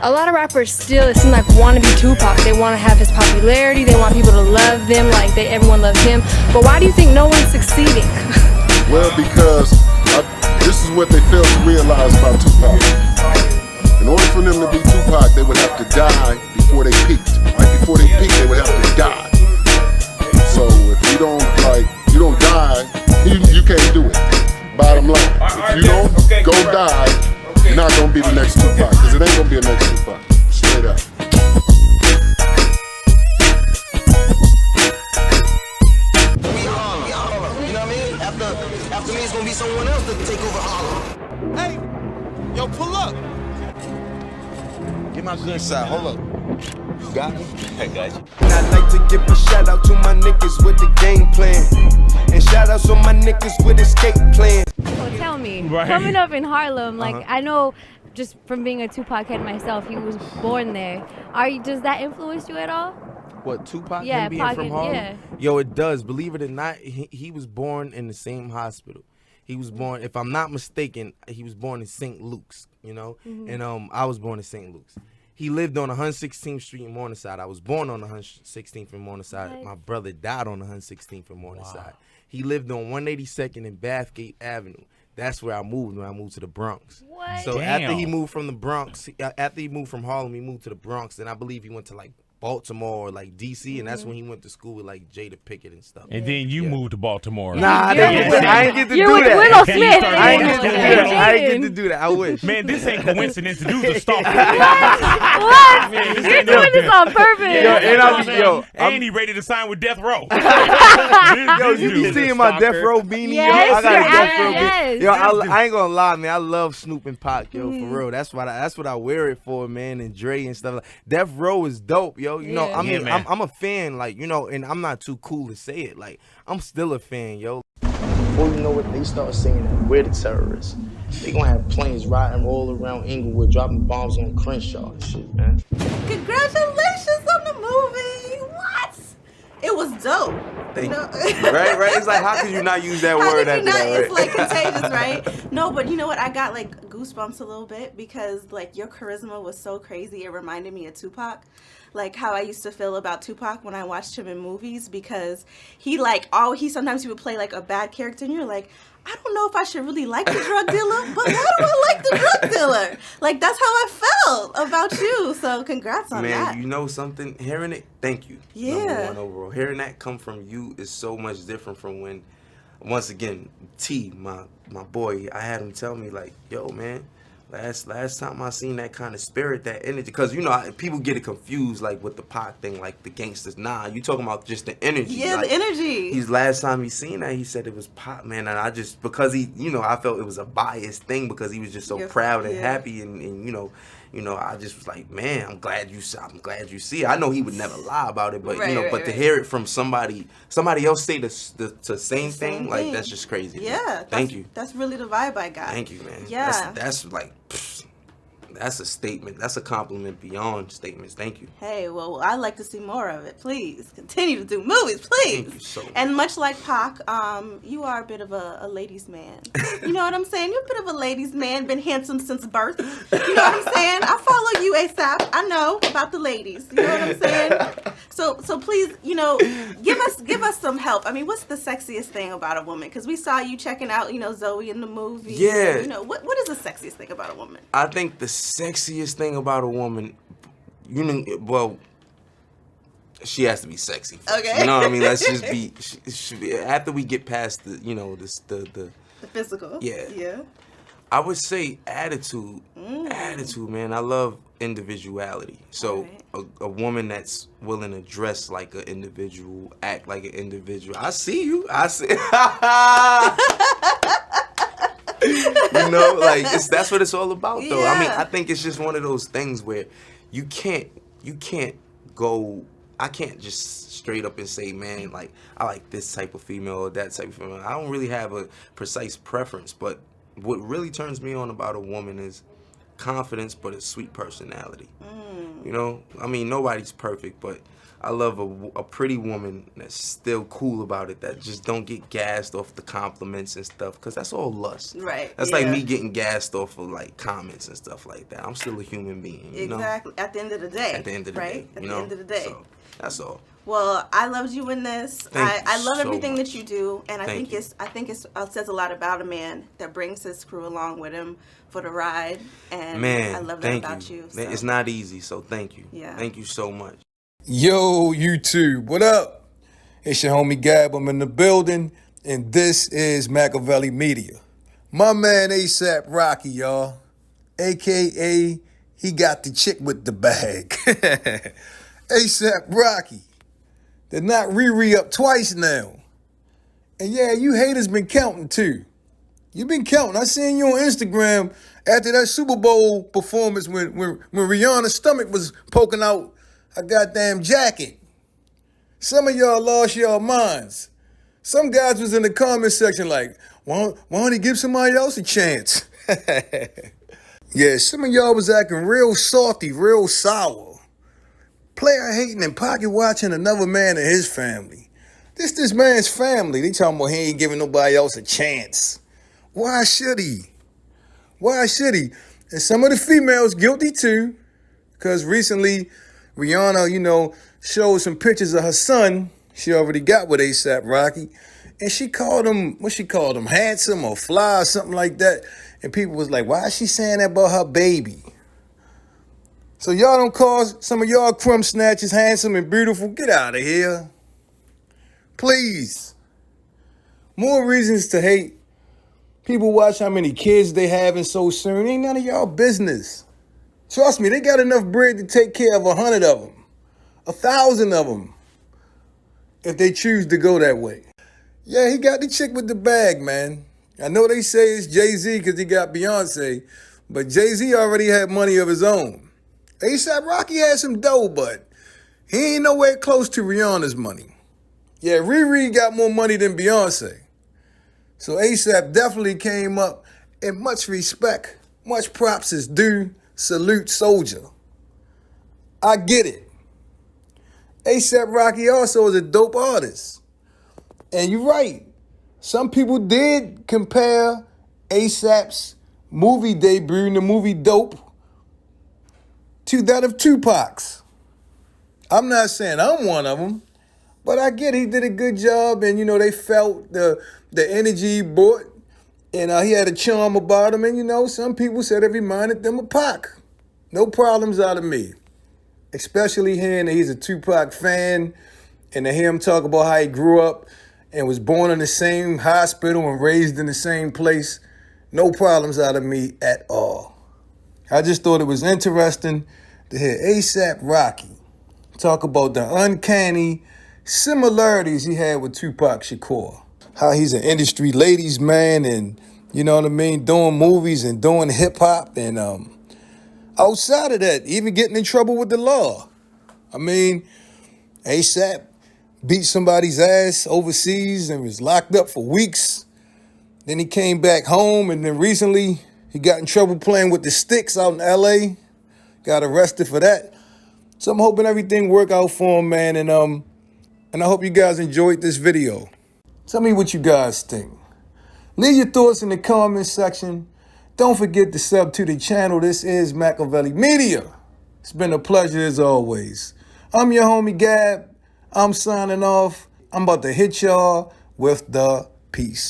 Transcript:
a lot of rappers still, it seems like, want to be Tupac. They want to have his popularity. They want people to love them like everyone loves him. But why do you think no one's succeeding? Well, because this is what they fail to realize about Tupac. In order for them to be Tupac, they would have to die before they peaked. Right before they peaked, they would have to die. So if you don't die, you can't do it. Bottom line, if you don't go die, you're not gonna be the next Tupac, because it ain't gonna be the next Tupac. Straight up. We Harlem. You know what I mean? After me, it's gonna be someone else to take over Harlem. Hey, yo, pull up. Get my good side. Hold up. You got me? I got you. And I'd like to give a shout out to my niggas with the game plan. And shout outs on my niggas with escape plan. So tell me, coming up in Harlem, like I know just from being a Tupac head myself, he was born there. Does that influence you at all? What, Tupac? Yeah, him being from Harlem? Yeah. Yo, it does. Believe it or not, he was born in the same hospital. He was born, if I'm not mistaken, he was born in St. Luke's, you know? And I was born in St. Luke's. He lived on 116th Street in Morningside. I was born on 116th in Morningside. What? My brother died on 116th in Morningside. He lived on 182nd and Bathgate Avenue. That's where I moved when I moved to the Bronx. What? So after he moved from the Bronx, after he moved from Harlem, he moved to the Bronx. And I believe he went to like Baltimore or like DC, and that's when he went to school with like Jada Pickett and stuff. And then you moved to Baltimore. Nah, I ain't get to do You're with that. Willow Smith. I ain't get to do that. I ain't get to do that. I wish. Man, this ain't coincidence. Dude's a stalker. What? Man, this You're ain't doing this on purpose. And he ready to sign with Death Row. Yo, you be seeing my Death Row beanie? Yes, yo? I got a Death Row yes. beanie. Yo, I ain't gonna lie, man. I love Snoop and Pac, yo, for real. That's what I wear it for, man. And Dre and stuff. Death Row is dope, yo. You know, I mean, I'm a fan, like, you know, and I'm not too cool to say it. Like, I'm still a fan, yo. Before you know it, they start saying that we're the terrorists. They gonna have planes riding all around Inglewood, dropping bombs on Crenshaw and shit, man. Congratulations on the movie. What? It was dope. Thank you. Right? It's like, how could you not use that word after that, right? It's like contagious, right? No, but you know what? I got like goosebumps a little bit because like your charisma was so crazy. It reminded me of Tupac. Like how I used to feel about Tupac when I watched him in movies, because he sometimes he would play like a bad character and you're like, I don't know if I should really like the drug dealer, but why do I like the drug dealer? Like, that's how I felt about you. So congrats on that. Man, you know something? Hearing it, thank you. Yeah. Number one overall. Hearing that come from you is so much different from when, once again, T, my boy, I had him tell me like, yo, man, last time I seen that kind of spirit, that energy, because you know people get it confused like with the Pac thing, like the gangsters. Nah, you talking about just the energy. Yeah, like, the energy. He's last time he seen that, he said it was Pac, man, and I just, because he, you know, I felt it was a biased thing because he was just so proud and happy, and you know, I just was like, man, I'm glad you see it. I know he would never lie about it, but to hear it from somebody else say the same thing, like that's just crazy. Yeah, thank you. That's really the vibe I got. Thank you, man. Yeah, that's like, that's a statement. That's a compliment beyond statements. Thank you. Hey, well, I'd like to see more of it. Please continue to do movies, please. Thank you so much. And much like Pac, you are a bit of a ladies' man. You know what I'm saying? You're a bit of a ladies' man. Been handsome since birth. You know what I'm saying? I follow you, ASAP. I know about the ladies. You know what I'm saying? So please, you know, give us some help. I mean, what's the sexiest thing about a woman? Because we saw you checking out, you know, Zoe in the movie. Yeah. And, you know, what is the sexiest thing about a woman? I think the sexiest thing about a woman, you know, well, she has to be sexy. Okay. You know what I mean? Let's just be. After we get past the, you know, the physical. Yeah. Yeah. I would say attitude. Attitude, man. I love individuality. So a woman that's willing to dress like an individual, act like an individual. I see you. You know, like that's what it's all about, though. I mean, I think it's just one of those things where you can't go. I can't just straight up and say, man, like I like this type of female or that type of female. I don't really have a precise preference, but what really turns me on about a woman is confidence, but a sweet personality. You know, I mean, nobody's perfect, but I love a pretty woman that's still cool about it, that just don't get gassed off the compliments and stuff, because that's all lust. Right. That's like me getting gassed off of like comments and stuff like that. I'm still a human being. You exactly. know? At the end of the day. At the end of the day. At the end of the day. So, that's all. Well, I loved you in this. I love everything that you do, and I think it says a lot about a man that brings his crew along with him for the ride. And I love that about you. So. It's not easy, so thank you. Yeah. Thank you so much. Yo, YouTube, what up? It's your homie Gab. I'm in the building, and this is MAKAVELI Media. My man ASAP Rocky, y'all, a.k.a. he got the chick with the bag. ASAP Rocky. They're not Riri up twice now. And yeah, you haters been counting too. You've been counting. I seen you on Instagram after that Super Bowl performance when Rihanna's stomach was poking out a goddamn jacket. Some of y'all lost your minds. Some guys was in the comment section like, why don't he give somebody else a chance? Yeah, some of y'all was acting real salty, real sour. Player hating and pocket watching another man and his family. This man's family. They talking about he ain't giving nobody else a chance. Why should he? Why should he? And some of the females guilty too, because recently Rihanna, showed some pictures of her son she already got with ASAP Rocky, and she called him, handsome or fly or something like that, and people was like, why is she saying that about her baby? So y'all don't call some of y'all crumb snatchers handsome and beautiful? Get out of here. Please. More reasons to hate. People watch how many kids they having so soon. Ain't none of y'all business. Trust me, they got enough bread to take care of 100 of them. 1,000 of them. If they choose to go that way. Yeah, he got the chick with the bag, man. I know they say it's Jay-Z because he got Beyonce, but Jay-Z already had money of his own. ASAP Rocky had some dough, but he ain't nowhere close to Rihanna's money. Yeah, Riri got more money than Beyonce. So ASAP definitely came up, and much respect, much props is due. Salute soldier. I get it. ASAP Rocky also is a dope artist. And you're right. Some people did compare ASAP's movie debut in the movie Dope to that of Tupac's. I'm not saying I'm one of them, but I get he did a good job, and they felt the energy he brought, and he had a charm about him, and some people said it reminded them of Pac. No problems out of me, especially hearing that he's a Tupac fan, and to hear him talk about how he grew up and was born in the same hospital and raised in the same place. No problems out of me at all. I just thought it was interesting to hear ASAP Rocky talk about the uncanny similarities he had with Tupac Shakur. How he's an industry ladies man and, doing movies and doing hip hop and outside of that, even getting in trouble with the law. I mean, ASAP beat somebody's ass overseas and was locked up for weeks. Then he came back home, and then recently he got in trouble playing with the sticks out in LA. Got arrested for that. So I'm hoping everything work out for him, man, and I hope you guys enjoyed this video. Tell me what you guys think. Leave your thoughts in the comment section. Don't forget to sub to the channel. This is MAKAVELI Media. It's been a pleasure as always. I'm your homie Gab. I'm signing off. I'm about to hit y'all with the peace.